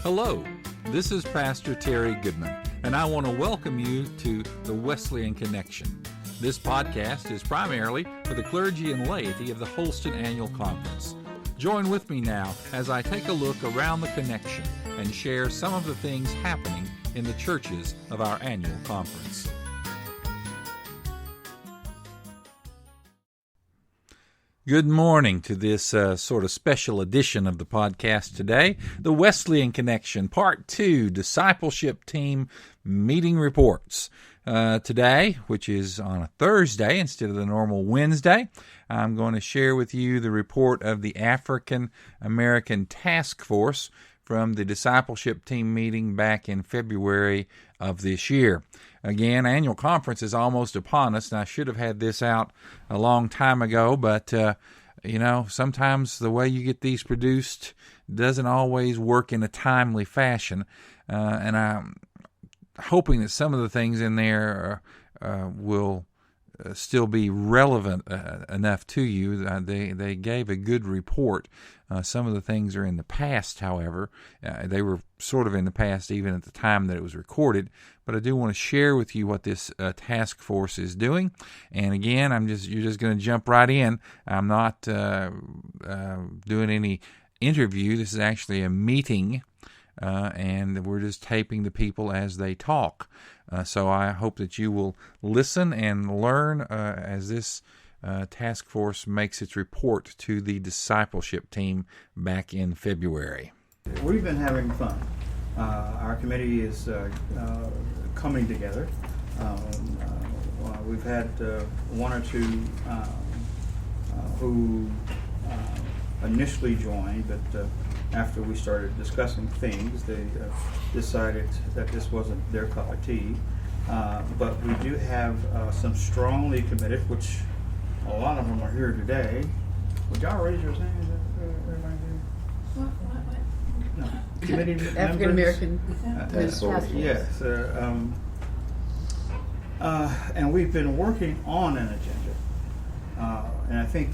Hello, this is Pastor Terry Goodman, and I want to welcome you to the Wesleyan Connection. This podcast is primarily for the clergy and laity of the Holston Annual Conference. Join with me now as I take a look around the connection and share some of the things happening in the churches of our annual conference. Good morning to this sort of special edition of the podcast today, the Wesleyan Connection, Part 2, Discipleship Team Meeting Reports. Today, which is on a Thursday instead of the normal Wednesday, I'm going to share with you the report of the African American Task Force from the Discipleship Team meeting back in February of this year. Again, annual conference is almost upon us, and I should have had this out a long time ago, but, sometimes the way you get these produced doesn't always work in a timely fashion, and I'm hoping that some of the things in there will still be relevant enough to you. They gave a good report. Some of the things are in the past, however. They were sort of in the past even at the time that it was recorded. But I do want to share with you what this task force is doing. And again, you're just going to jump right in. I'm not doing any interview. This is actually a meeting. And we're just taping the people as they talk. So I hope that you will listen and learn as this task force makes its report to the discipleship team back in February. We've been having fun. Our committee is coming together. We've had one or two who initially joined, but after we started discussing things, they decided that this wasn't their cup of tea. But we do have some strongly committed, which a lot of them are here today. Would y'all raise your hands? Everybody here? What? No. Committee African American Task Force. Yes. And we've been working on an agenda. And I think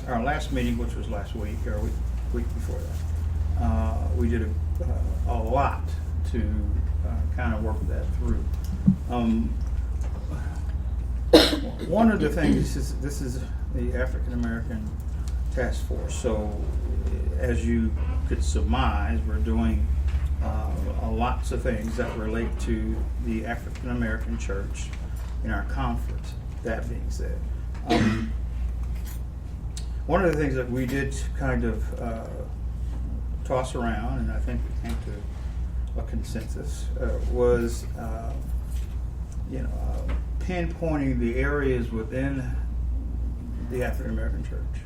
our last meeting, which was last week, or week before that, we did a lot to kind of work that through. One of the things this is the African American Task Force. So, as you could surmise, we're doing lots of things that relate to the African American church in our conference. That being said, one of the things that we did kind of toss around, and I think we came to a consensus, was pinpointing the areas within the African American church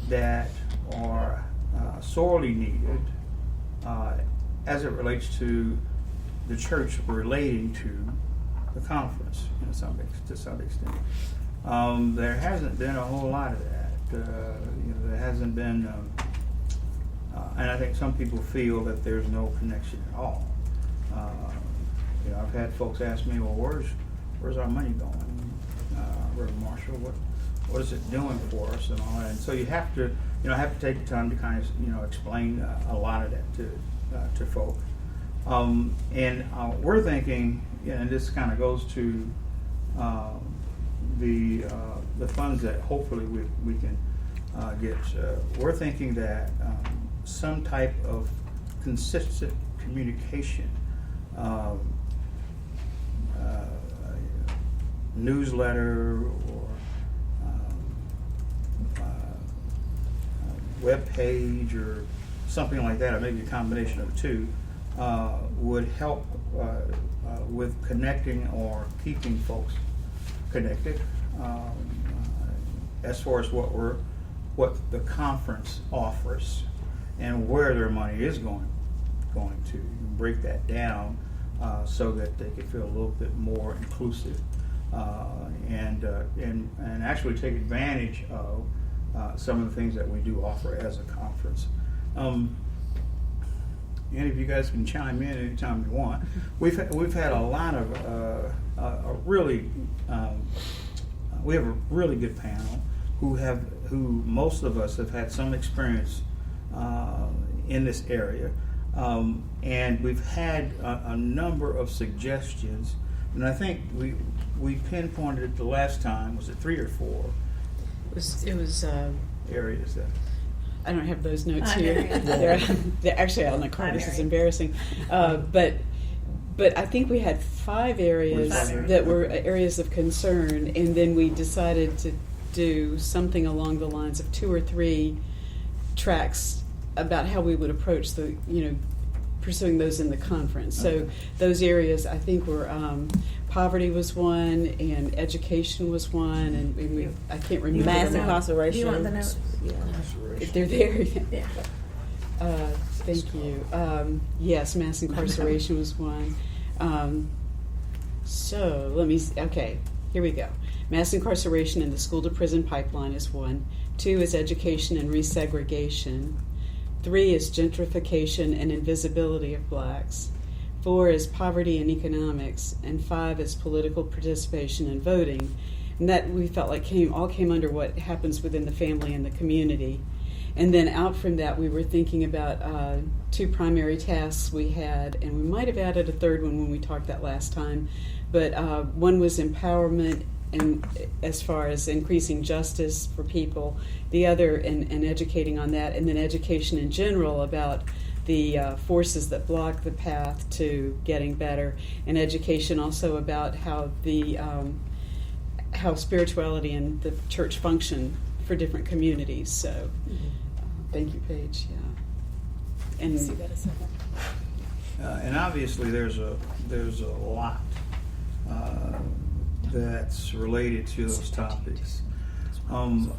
that are sorely needed as it relates to the church relating to the conference to some extent. There hasn't been a whole lot of that. There hasn't been, and I think some people feel that there's no connection at all. I've had folks ask me, well, where's our money going? Reverend Marshall, what is it doing for us and all that? And so you have to take the time to kind of, explain a lot of that to folk. And we're thinking, and this kind of goes to the funds that hopefully we can get. We're thinking that some type of consistent communication, newsletter or web page or something like that, or maybe a combination of the two, would help with connecting or keeping folks connected as far as what the conference offers and where their money is going to. Break that down so that they can feel a little bit more inclusive and actually take advantage of some of the things that we do offer as a conference. Any of you guys can chime in anytime you want. We've had a lot of we have a really good panel who most of us have had some experience in this area. And we've had a number of suggestions, and I think we pinpointed it the last time. Was it 3 or 4? It was Areas that. I don't have those notes I here. know. They're actually out in the car. This is embarrassing. But I think we had 5 areas that were areas of concern, and then we decided to do something along the lines of 2 or 3 tracks about how we would approach pursuing those in the conference. So those areas, I think, were poverty was one, and education was one, and I can't remember. Mass them all. incarceration. Do you want the notes? If they're there. Yeah. Thank you. Yes, mass incarceration was one. So let me. Okay, here we go. Mass incarceration and the school to prison pipeline is one. 2 is education and resegregation. 3 is gentrification and invisibility of blacks. 4 is poverty and economics, and 5 is political participation and voting. And that we felt like all came under what happens within the family and the community. And then out from that, we were thinking about 2 primary tasks we had, and we might have added a 3rd one when we talked that last time. But one was empowerment, and as far as increasing justice for people, the other and educating on that, and then education in general about the forces that block the path to getting better, and education also about how how spirituality and the church function for different communities. So, thank you, Paige. Yeah, and See that a second. And obviously, there's a lot that's related to those topics. You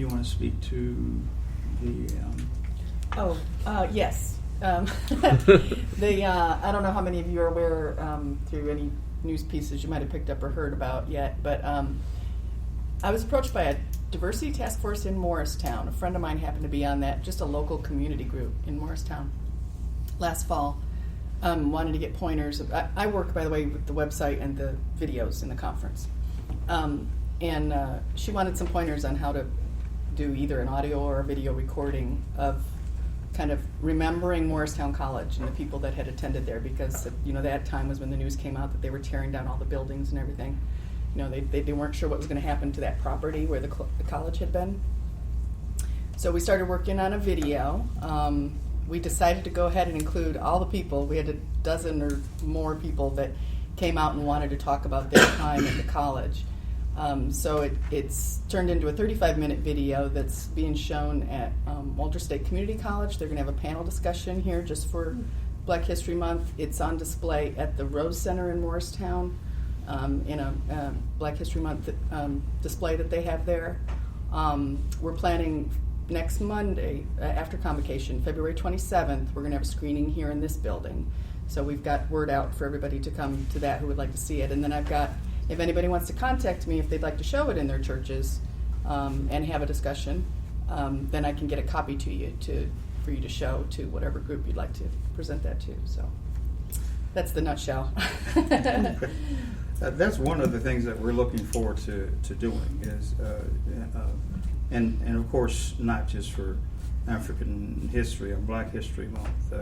want to speak to the Yes. I don't know how many of you are aware through any news pieces you might have picked up or heard about yet, but I was approached by a diversity task force in Morristown. A friend of mine happened to be on that, just a local community group in Morristown last fall. Wanted to get pointers. I work, by the way, with the website and the videos in the conference. And she wanted some pointers on how to do either an audio or a video recording of kind of remembering Morristown College and the people that had attended there, because that time was when the news came out that they were tearing down all the buildings and everything. They weren't sure what was going to happen to that property where the college had been. So we started working on a video. We decided to go ahead and include all the people. We had a dozen or more people that came out and wanted to talk about their time at the college. So it's turned into a 35-minute video that's being shown at Walter State Community College. They're going to have a panel discussion here just for Black History Month. It's on display at the Rose Center in Morristown in a Black History Month display that they have there. We're planning next Monday, after convocation, February 27th, we're going to have a screening here in this building. So we've got word out for everybody to come to that who would like to see it. And then I've got, if anybody wants to contact me if they'd like to show it in their churches and have a discussion, then I can get a copy to you for you to show to whatever group you'd like to present that to. So that's the nutshell. That's one of the things that we're looking forward to doing is, and of course, not just for African history or Black History Month.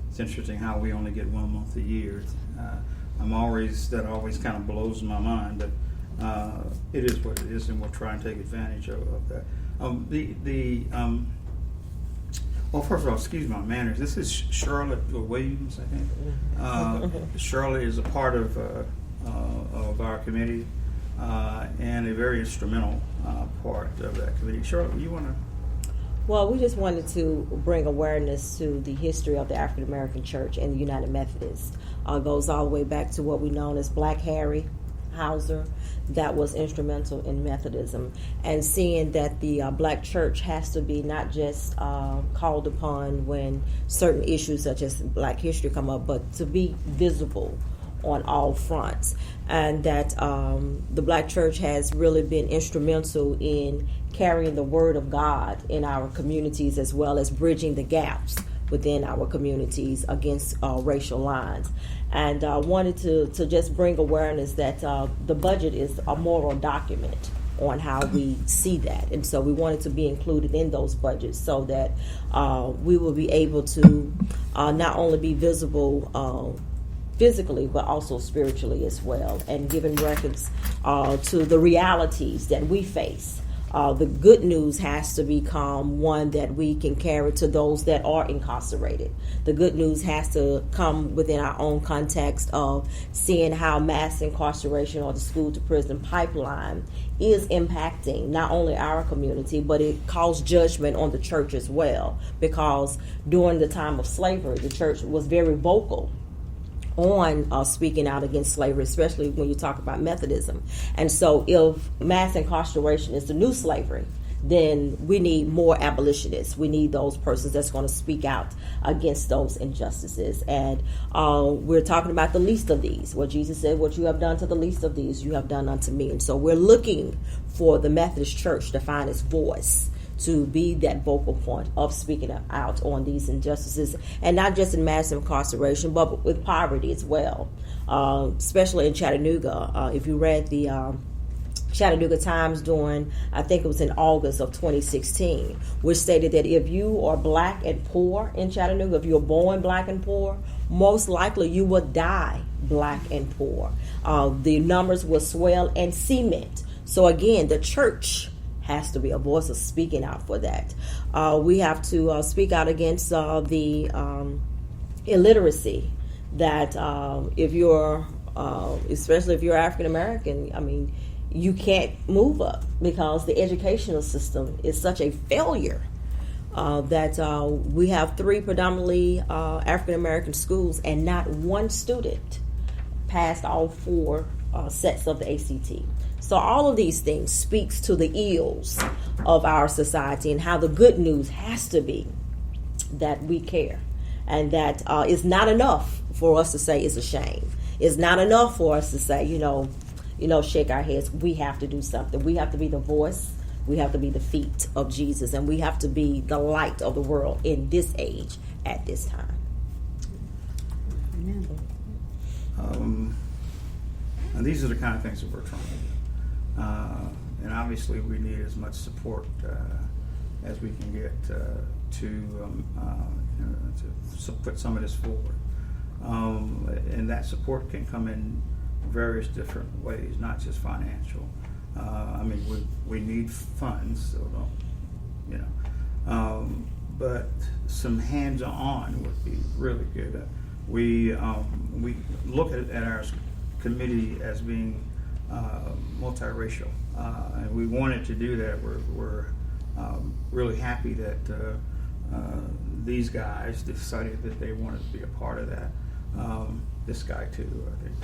It's interesting how we only get 1 month a year. That always kind of blows my mind, but it is what it is, and we'll try and take advantage of that. Well, first of all, excuse my manners. This is Charlotte Williams, I think. Charlotte is a part of our committee and a very instrumental part of that committee. Charlotte, you want to? Well, we just wanted to bring awareness to the history of the African American Church and the United Methodists. Goes all the way back to what we know as Black Harry Hauser, that was instrumental in Methodism, and seeing that the Black church has to be not just called upon when certain issues such as Black history come up, but to be visible on all fronts, and that the Black church has really been instrumental in carrying the word of God in our communities, as well as bridging the gaps within our communities against racial lines. And I wanted to just bring awareness that the budget is a moral document on how we see that. And so we wanted to be included in those budgets so that we will be able to not only be visible physically, but also spiritually as well, and giving records to the realities that we face. The good news has to become one that we can carry to those that are incarcerated. The good news has to come within our own context of seeing how mass incarceration or the school to prison pipeline is impacting not only our community, but it calls judgment on the church as well, because during the time of slavery, the church was very vocal on speaking out against slavery, especially when you talk about Methodism. And so if mass incarceration is the new slavery, then we need more abolitionists. We need those persons that's going to speak out against those injustices. And we're talking about the least of these, where Jesus said, what you have done to the least of these, you have done unto me. And so we're looking for the Methodist Church to find its voice, to be that vocal point of speaking out on these injustices, and not just in mass incarceration, but with poverty as well, especially in Chattanooga. If you read the Chattanooga Times during, I think it was in August of 2016, which stated that if you are black and poor in Chattanooga, if you're born black and poor, most likely you will die black and poor. The numbers will swell and cement. So again, the church has to be a voice of speaking out for that. We have to speak out against the illiteracy that if you're, especially if you're African American, I mean, you can't move up because the educational system is such a failure that we have 3 predominantly African American schools, and not one student passed all 4 sets of the ACT. So all of these things speaks to the ills of our society, and how the good news has to be that we care, and that it's not enough for us to say it's a shame. It's not enough for us to say, shake our heads. We have to do something. We have to be the voice. We have to be the feet of Jesus, and we have to be the light of the world in this age at this time. Amen. And these are the kind of things that we're trying to do. And obviously we need as much support as we can get to put some of this forward. And that support can come in various different ways, not just financial. We need funds, so but some hands-on would be really good. We look at our committee as being multiracial, and we wanted to do that. We're really happy that these guys decided that they wanted to be a part of that. This guy too, I think,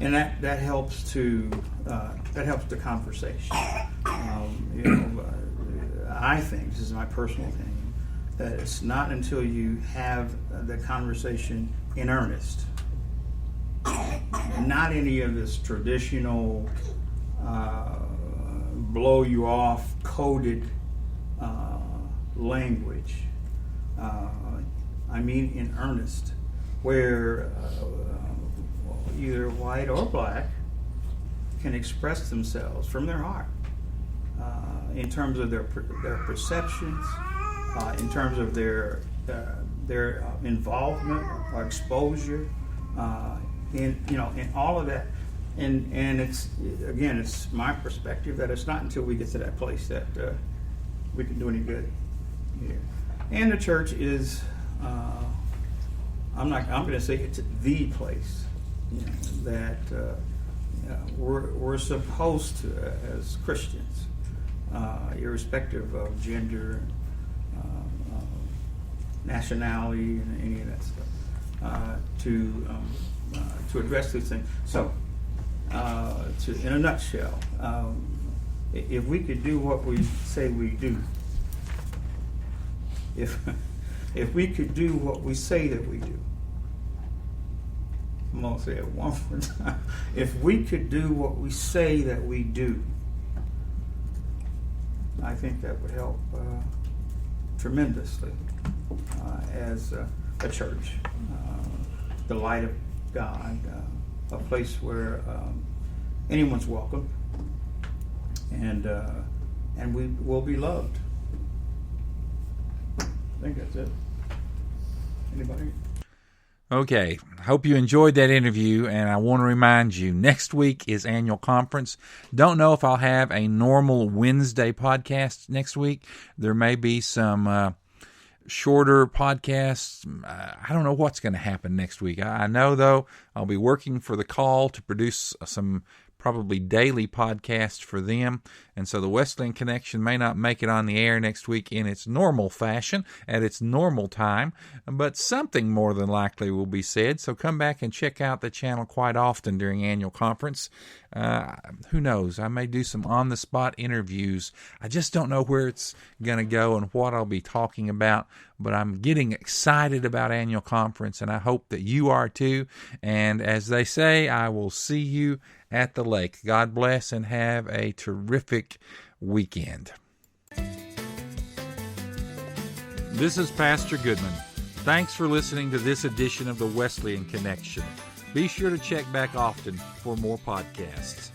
and that helps the conversation. I think, this is my personal opinion, that it's not until you have the conversation in earnest, not any of this traditional blow you off coded language. In earnest, where either white or black can express themselves from their heart in terms of their perceptions, in terms of their involvement or exposure, in all of that. And it's my perspective that it's not until we get to that place that we can do any good here. And the church is, I'm going to say it's the place that we're supposed to, as Christians, irrespective of gender, nationality, and any of that stuff, to address these things. So, in a nutshell, if we could do what we say we do, if we could do what we say that we do, I'm going to say it one more time. If we could do what we say that we do, I think that would help tremendously as a church, the light of God, a place where anyone's welcome, and we will be loved. I think that's it. Anybody? Okay, hope you enjoyed that interview, and I want to remind you, next week is annual conference. Don't know if I'll have a normal Wednesday podcast next week. There may be some shorter podcasts. I don't know what's going to happen next week. I know, though, I'll be working for the Call to produce some probably daily podcast for them, and so the Wesleyan Connection may not make it on the air next week in its normal fashion, at its normal time, but something more than likely will be said, so come back and check out the channel quite often during annual conference. Who knows, I may do some on-the-spot interviews. I just don't know where it's going to go and what I'll be talking about, but I'm getting excited about annual conference, and I hope that you are too, and as they say, I will see you at the lake. God bless and have a terrific weekend. This is Pastor Goodman. Thanks for listening to this edition of the Wesleyan Connection. Be sure to check back often for more podcasts.